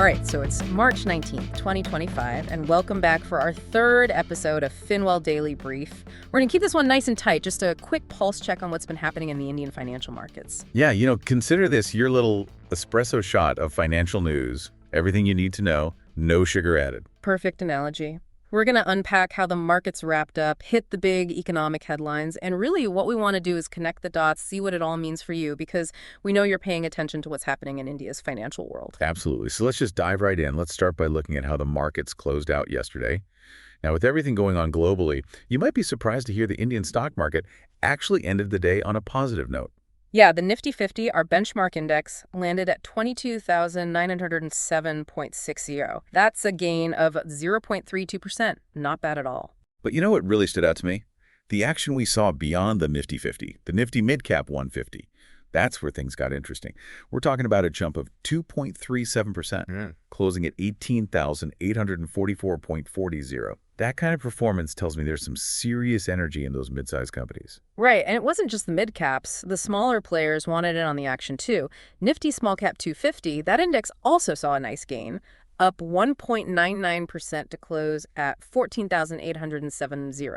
right, so it's March 19th, 2025, and welcome back for our third episode of Finwell Daily Brief. We're going to keep this one nice and tight, just a quick pulse check on what's been happening in the Indian financial markets. Yeah, consider this your little espresso shot of financial news. Everything you need to know, no sugar added. Perfect analogy. We're going to unpack how the markets wrapped up, hit the big economic headlines, and really what we want to do is connect the dots, see what it all means for you, because we know you're paying attention to what's happening in India's financial world. Absolutely. So let's just dive right in. Let's start by looking at how the markets closed out yesterday. Now, with everything going on globally, you might be surprised to hear the Indian stock market actually ended the day on a positive note. Yeah, the Nifty 50, our benchmark index, landed at 22,907.60. That's a gain of 0.32%. Not bad at all. But you know what really stood out to me? The action we saw beyond the Nifty 50, the Nifty Midcap 150. That's where things got interesting. We're talking about a jump of 2.37%, closing at 18,844.40. That kind of performance tells me there's some serious energy in those mid-sized companies. Right, and it wasn't just the mid-caps. The smaller players wanted in on the action, too. Nifty Small Cap 250, that index also saw a nice gain, up 1.99% to close at 14,870.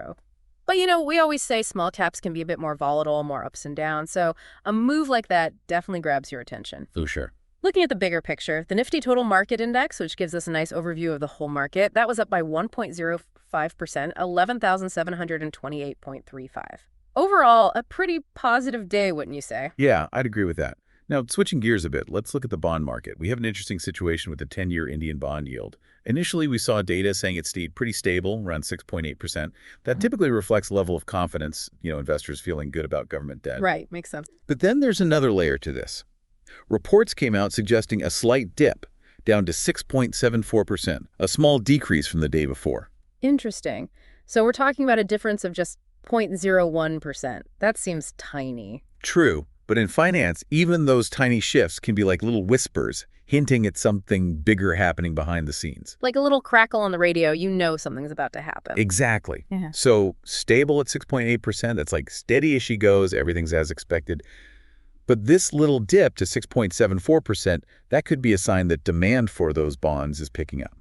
But, we always say small caps can be a bit more volatile, more ups and downs, so a move like that definitely grabs your attention. Oh, sure. Looking at the bigger picture, the Nifty Total Market Index, which gives us a nice overview of the whole market, that was up by 1.05%, 11,728.35. Overall, a pretty positive day, wouldn't you say? Yeah, I'd agree with that. Now, switching gears a bit, let's look at the bond market. We have an interesting situation with the 10-year Indian bond yield. Initially, we saw data saying it stayed pretty stable, around 6.8%. That typically reflects level of confidence, investors feeling good about government debt. Right, makes sense. But then there's another layer to this. Reports came out suggesting a slight dip, down to 6.74%, a small decrease from the day before. Interesting. So we're talking about a difference of just 0.01%. That seems tiny. True, but in finance, even those tiny shifts can be like little whispers, hinting at something bigger happening behind the scenes. Like a little crackle on the radio, something's about to happen. Exactly. Yeah. So stable at 6.8%, that's like steady as she goes, everything's as expected. But this little dip to 6.74%, that could be a sign that demand for those bonds is picking up.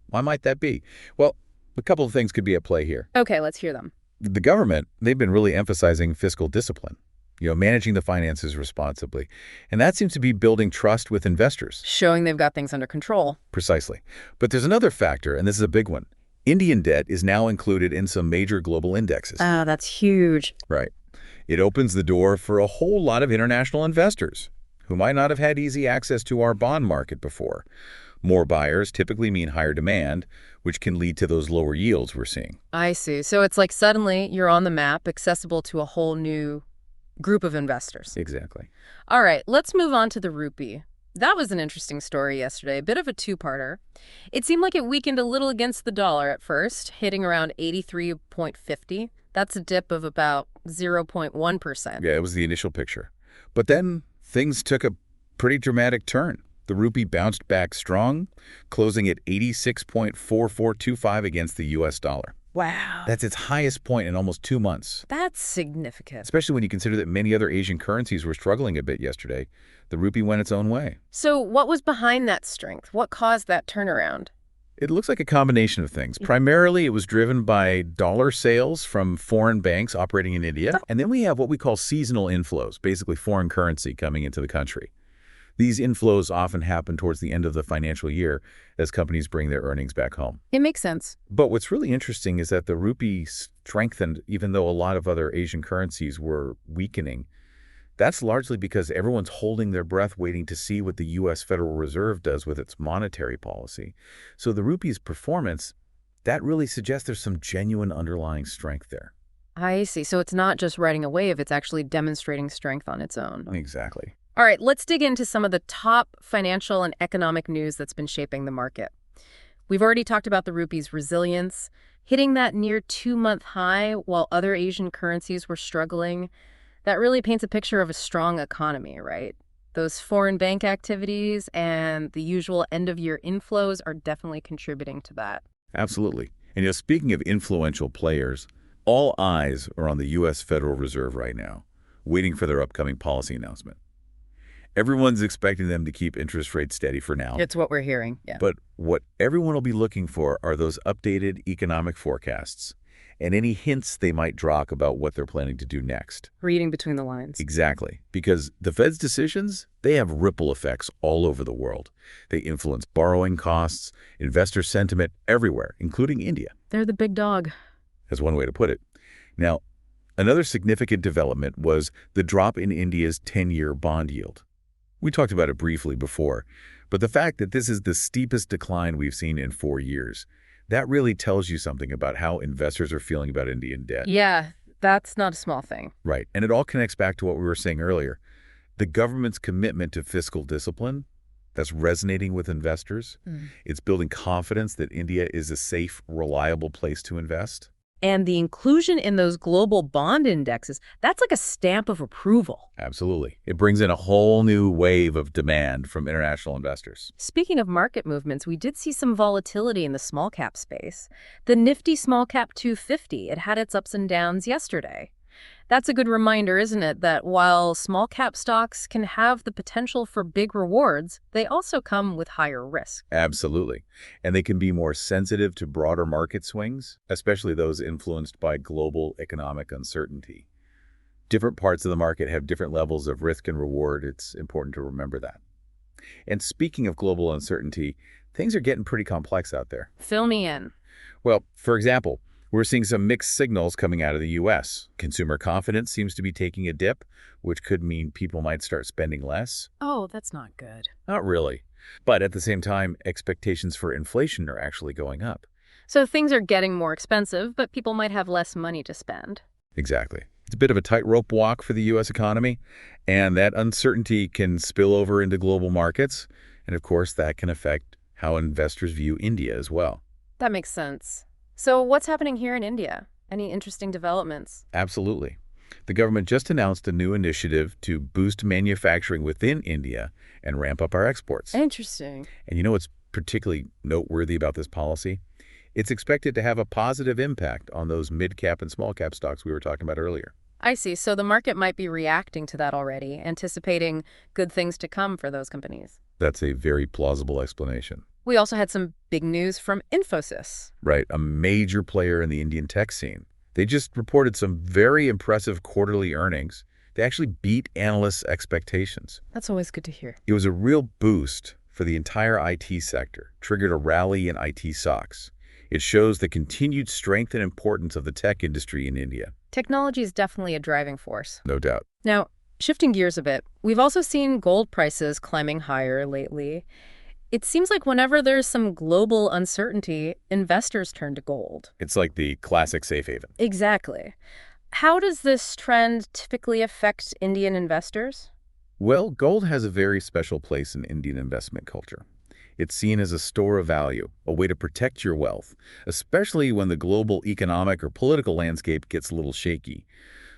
Why might that be? Well, a couple of things could be at play here. Okay, let's hear them. The government, they've been really emphasizing fiscal discipline, managing the finances responsibly. And that seems to be building trust with investors. Showing they've got things under control. Precisely. But there's another factor, and this is a big one. Indian debt is now included in some major global indexes. Oh, that's huge. Right. It opens the door for a whole lot of international investors who might not have had easy access to our bond market before. More buyers typically mean higher demand, which can lead to those lower yields we're seeing. I see. So it's like suddenly you're on the map, accessible to a whole new group of investors. Exactly. All right, let's move on to the rupee. That was an interesting story yesterday, a bit of a two-parter. It seemed like it weakened a little against the dollar at first, hitting around 83.50. That's a dip of about 0.1%. Yeah, it was the initial picture. But then things took a pretty dramatic turn. The rupee bounced back strong, closing at 86.4425 against the U.S. dollar. Wow. That's its highest point in almost 2 months. That's significant. Especially when you consider that many other Asian currencies were struggling a bit yesterday. The rupee went its own way. So what was behind that strength? What caused that turnaround? It looks like a combination of things. Primarily, it was driven by dollar sales from foreign banks operating in India. And then we have what we call seasonal inflows, basically foreign currency coming into the country. These inflows often happen towards the end of the financial year as companies bring their earnings back home. It makes sense. But what's really interesting is that the rupee strengthened even though a lot of other Asian currencies were weakening. That's largely because everyone's holding their breath waiting to see what the U.S. Federal Reserve does with its monetary policy. So the rupee's performance, that really suggests there's some genuine underlying strength there. I see. So it's not just riding a wave, it's actually demonstrating strength on its own. Exactly. All right, let's dig into some of the top financial and economic news that's been shaping the market. We've already talked about the rupee's resilience, hitting that near 2-month high while other Asian currencies were struggling. That really paints a picture of a strong economy, right? Those foreign bank activities and the usual end-of-year inflows are definitely contributing to that. Absolutely. And speaking of influential players, all eyes are on the U.S. Federal Reserve right now, waiting for their upcoming policy announcement. Everyone's expecting them to keep interest rates steady for now. It's what we're hearing, yeah. But what everyone will be looking for are those updated economic forecasts and any hints they might drop about what they're planning to do next. Reading between the lines. Exactly. Because the Fed's decisions, they have ripple effects all over the world. They influence borrowing costs, investor sentiment everywhere, including India. They're the big dog. That's one way to put it. Now, another significant development was the drop in India's 10-year bond yield. We talked about it briefly before, but the fact that this is the steepest decline we've seen in 4 years, that really tells you something about how investors are feeling about Indian debt. Yeah, that's not a small thing. Right. And it all connects back to what we were saying earlier. The government's commitment to fiscal discipline, that's resonating with investors. It's building confidence that India is a safe, reliable place to invest. And the inclusion in those global bond indexes, that's like a stamp of approval. Absolutely. It brings in a whole new wave of demand from international investors. Speaking of market movements, we did see some volatility in the small cap space. The nifty small cap 250, it had its ups and downs yesterday. That's a good reminder, isn't it, that while small cap stocks can have the potential for big rewards, they also come with higher risk. Absolutely. And they can be more sensitive to broader market swings, especially those influenced by global economic uncertainty. Different parts of the market have different levels of risk and reward. It's important to remember that. And speaking of global uncertainty, things are getting pretty complex out there. Fill me in. Well, for example, we're seeing some mixed signals coming out of the U.S. Consumer confidence seems to be taking a dip, which could mean people might start spending less. Oh, that's not good. Not really. But at the same time, expectations for inflation are actually going up. So things are getting more expensive, but people might have less money to spend. Exactly. It's a bit of a tightrope walk for the U.S. economy, and that uncertainty can spill over into global markets. And of course, that can affect how investors view India as well. That makes sense. So what's happening here in India? Any interesting developments? Absolutely. The government just announced a new initiative to boost manufacturing within India and ramp up our exports. Interesting. And you know what's particularly noteworthy about this policy? It's expected to have a positive impact on those mid-cap and small-cap stocks we were talking about earlier. I see. So the market might be reacting to that already, anticipating good things to come for those companies. That's a very plausible explanation. We also had some big news from Infosys. Right, a major player in the Indian tech scene. They just reported some very impressive quarterly earnings. They actually beat analysts' expectations. That's always good to hear. It was a real boost for the entire IT sector, triggered a rally in IT stocks. It shows the continued strength and importance of the tech industry in India. Technology is definitely a driving force. No doubt. Now, shifting gears a bit, we've also seen gold prices climbing higher lately. It seems like whenever there's some global uncertainty, investors turn to gold. It's like the classic safe haven. Exactly. How does this trend typically affect Indian investors? Well, gold has a very special place in Indian investment culture. It's seen as a store of value, a way to protect your wealth, especially when the global economic or political landscape gets a little shaky.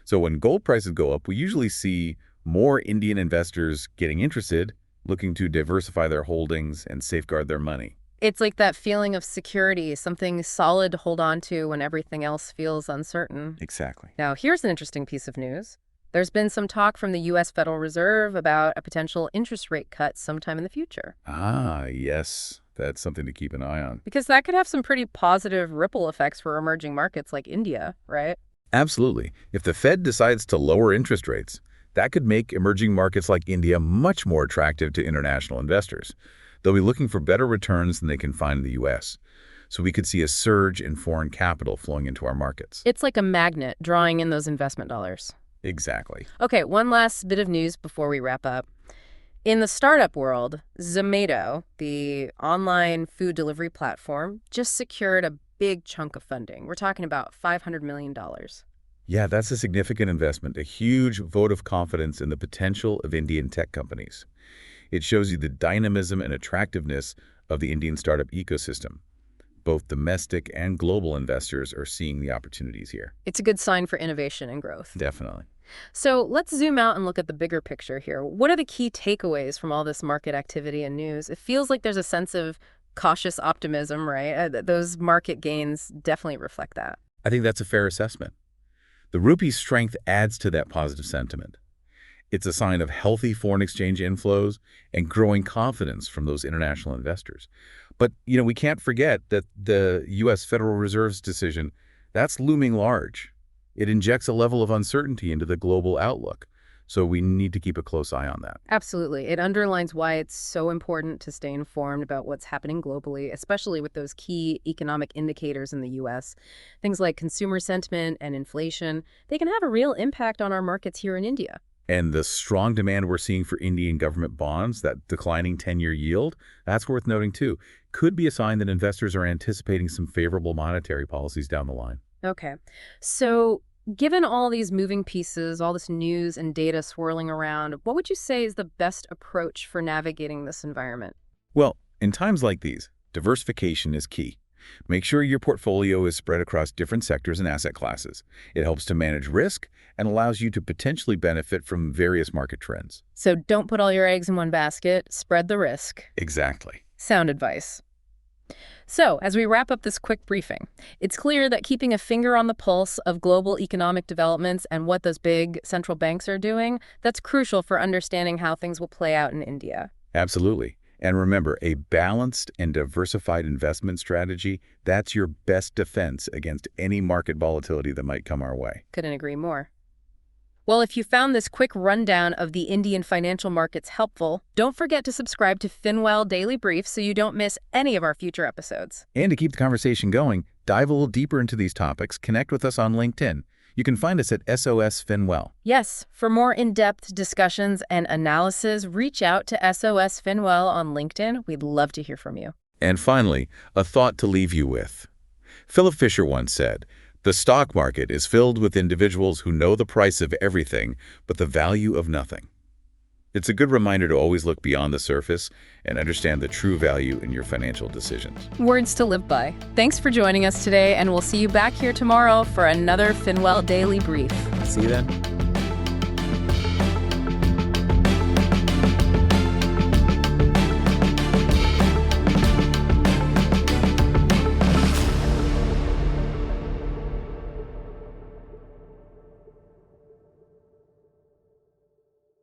So when gold prices go up, we usually see more Indian investors getting interested, looking to diversify their holdings and safeguard their money. It's like that feeling of security, something solid to hold on to when everything else feels uncertain. Exactly. Now, here's an interesting piece of news. There's been some talk from the U.S. Federal Reserve about a potential interest rate cut sometime in the future. Ah, yes. That's something to keep an eye on. Because that could have some pretty positive ripple effects for emerging markets like India, right? Absolutely. If the Fed decides to lower interest rates, that could make emerging markets like India much more attractive to international investors. They'll be looking for better returns than they can find in the U.S. So we could see a surge in foreign capital flowing into our markets. It's like a magnet drawing in those investment dollars. Exactly. Okay, one last bit of news before we wrap up. In the startup world, Zomato, the online food delivery platform, just secured a big chunk of funding. We're talking about $500 million. Yeah, that's a significant investment, a huge vote of confidence in the potential of Indian tech companies. It shows you the dynamism and attractiveness of the Indian startup ecosystem. Both domestic and global investors are seeing the opportunities here. It's a good sign for innovation and growth. Definitely. So let's zoom out and look at the bigger picture here. What are the key takeaways from all this market activity and news? It feels like there's a sense of cautious optimism, right? Those market gains definitely reflect that. I think that's a fair assessment. The rupee's strength adds to that positive sentiment. It's a sign of healthy foreign exchange inflows and growing confidence from those international investors. But, we can't forget that the U.S. Federal Reserve's decision, that's looming large. It injects a level of uncertainty into the global outlook. So we need to keep a close eye on that. Absolutely. It underlines why it's so important to stay informed about what's happening globally, especially with those key economic indicators in the U.S. Things like consumer sentiment and inflation, they can have a real impact on our markets here in India. And the strong demand we're seeing for Indian government bonds, that declining 10-year yield, that's worth noting too. Could be a sign that investors are anticipating some favorable monetary policies down the line. Okay. So given all these moving pieces, all this news and data swirling around, what would you say is the best approach for navigating this environment? Well, in times like these, diversification is key. Make sure your portfolio is spread across different sectors and asset classes. It helps to manage risk and allows you to potentially benefit from various market trends. So don't put all your eggs in one basket, spread the risk. Exactly. Sound advice. So, as we wrap up this quick briefing, it's clear that keeping a finger on the pulse of global economic developments and what those big central banks are doing, that's crucial for understanding how things will play out in India. Absolutely. And remember, a balanced and diversified investment strategy, that's your best defense against any market volatility that might come our way. Couldn't agree more. Well, if you found this quick rundown of the Indian financial markets helpful, don't forget to subscribe to Finwell Daily Brief so you don't miss any of our future episodes. And to keep the conversation going, dive a little deeper into these topics, connect with us on LinkedIn. You can find us at SOS Finwell. Yes, for more in-depth discussions and analysis, reach out to SOS Finwell on LinkedIn. We'd love to hear from you. And finally, a thought to leave you with. Philip Fisher once said, "The stock market is filled with individuals who know the price of everything but the value of nothing." It's a good reminder to always look beyond the surface and understand the true value in your financial decisions. Words to live by. Thanks for joining us today, and we'll see you back here tomorrow for another Finwell Daily Brief. See you then.